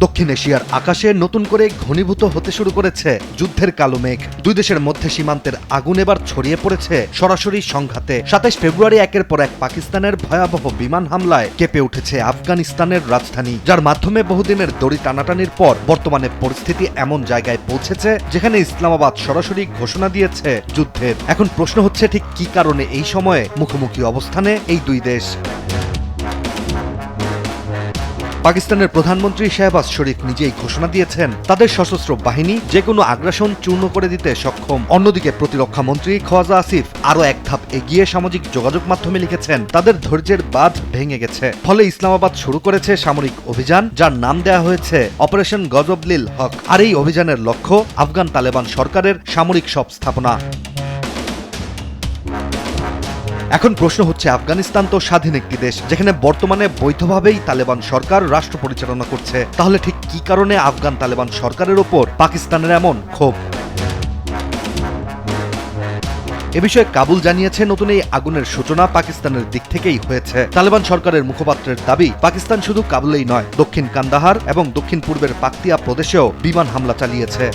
দক্ষিণ এশিয়ার আকাশে নতুন করে ঘনীভূত হতে শুরু করেছে যুদ্ধের কালো মেঘ। দুই দেশের মধ্যে সীমান্তের আগুন এবার ছড়িয়ে পড়েছে সরাসরি সংঘাতে। ২৭ ফেব্রুয়ারি একের পর এক পাকিস্তানের ভয়াবহ বিমান হামলায় কেঁপে উঠেছে আফগানিস্তানের রাজধানী, যার মাধ্যমে বহুদিনের দড়ি টানাটানির পর বর্তমানে পরিস্থিতি এমন জায়গায় পৌঁছেছে যেখানে ইসলামাবাদ সরাসরি ঘোষণা দিয়েছে যুদ্ধের। এখন প্রশ্ন হচ্ছে, ঠিক কি কারণে এই সময়ে মুখোমুখি অবস্থানে এই দুই দেশ? পাকিস্তানের প্রধানমন্ত্রী শাহবাজ শরীফ নিজেই ঘোষণা দিয়েছেন তাদের সশস্ত্র বাহিনী যে কোনো আগ্রাসন চূর্ণ করে দিতে সক্ষম। অন্যদিকে প্রতিরক্ষা মন্ত্রী খোয়াজা আসিফ আরও এক ধাপ এগিয়ে সামাজিক যোগাযোগ মাধ্যমে লিখেছেন তাদের ধৈর্যের বাঁধ ভেঙে গেছে। ফলে ইসলামাবাদ শুরু করেছে সামরিক অভিযান, যার নাম দেয়া হয়েছে অপারেশন গজবলিল হক। আর এই অভিযানের লক্ষ্য আফগান তালেবান সরকারের সামরিক সব স্থাপনা। এখন প্রশ্ন হচ্ছে, আফগানিস্তান তো স্বাধীন একটি দেশ, যেখানে বর্তমানে বৈধভাবেই তালেবান সরকার রাষ্ট্র পরিচালনা করছে। তাহলে ঠিক কি কারণে আফগান তালেবান সরকারের ওপর পাকিস্তানের এমন ক্ষোভ? এ বিষয়ে কাবুল জানিয়েছে নতুন এই আগুনের সূচনা পাকিস্তানের দিক থেকেই হয়েছে। তালেবান সরকারের মুখপাত্রের দাবি, পাকিস্তান শুধু কাবুলেই নয়, দক্ষিণ কান্দাহার এবং দক্ষিণ পূর্বের পাকতিয়া প্রদেশেও বিমান হামলা চালিয়েছে।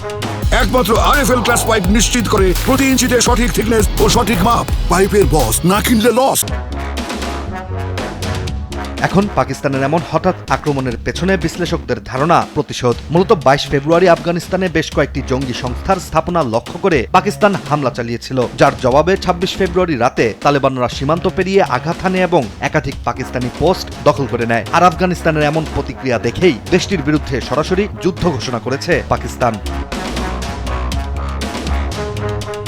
একমাত্র আরএফএল ক্লাস পাইপ নিশ্চিত করে প্রতি ইঞ্চিতে সঠিক থিকনেস ও সঠিক মাপ। পাইপের বস, না কিনলে লস। এখন পাকিস্তানের এমন হঠাৎ আক্রমণের পেছনে বিশ্লেষকদের ধারণা প্রতিশোধ। মূলত ২২ ফেব্রুয়ারি আফগানিস্তানে বেশ কয়েকটি জঙ্গি সংস্থার স্থাপনা লক্ষ্য করে পাকিস্তান হামলা চালিয়েছিল, যার জবাবে ২৬ ফেব্রুয়ারি রাতে তালেবানরা সীমান্ত পেরিয়ে আঘাত হানে এবং একাধিক পাকিস্তানি পোস্ট দখল করে নেয়। আর আফগানিস্তানের এমন প্রতিক্রিয়া দেখেই দেশটির বিরুদ্ধে সরাসরি যুদ্ধ ঘোষণা করেছে পাকিস্তান।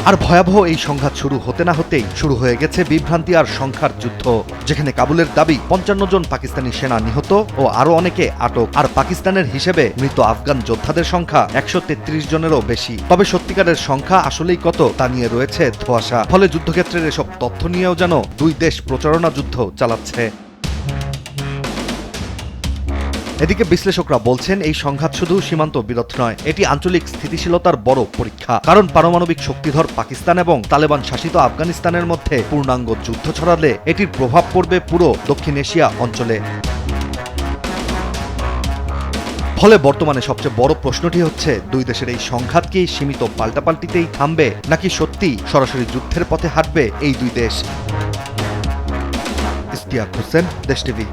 আর ভয়াবহ এই সংঘাত শুরু হতে না হতেই শুরু হয়ে গেছে বিভ্রান্তি আর সংখ্যার যুদ্ধ, যেখানে কাবুলের দাবি ৫৫ জন পাকিস্তানি সেনা নিহত ও আরো অনেকে আটক। আর পাকিস্তানের হিসেবে মৃত আফগান যোদ্ধাদের সংখ্যা ১৩৩ জনেরও বেশি। তবে সত্যিকারের সংখ্যা আসলেই কত তা নিয়ে রয়েছে ধোঁয়াশা। ফলে যুদ্ধক্ষেত্রের এসব তথ্য নিয়েও যেন দুই দেশ প্রচারণা যুদ্ধ চালাচ্ছে। এদিকে বিশ্লেষকরা বলছেন, এই সংঘাত শুধু সীমান্ত বিরোধ নয়, এটি আঞ্চলিক স্থিতিশীলতার বড় পরীক্ষা। কারণ পারমাণবিক শক্তিধর পাকিস্তান এবং তালেবান শাসিত আফগানিস্তানের মধ্যে পূর্ণাঙ্গ যুদ্ধ ছড়ালে এটির প্রভাব পড়বে পুরো দক্ষিণ এশিয়া অঞ্চলে। ফলে বর্তমানে সবচেয়ে বড় প্রশ্নটি হচ্ছে, দুই দেশের এই সংঘাত কি সীমিত পাল্টাপাল্টিতেই থামবে, নাকি সত্যি সরাসরি যুদ্ধের পথে হাঁটবে এই দুই দেশ? ইশতিয়াক হোসেন, দেশ টিভি।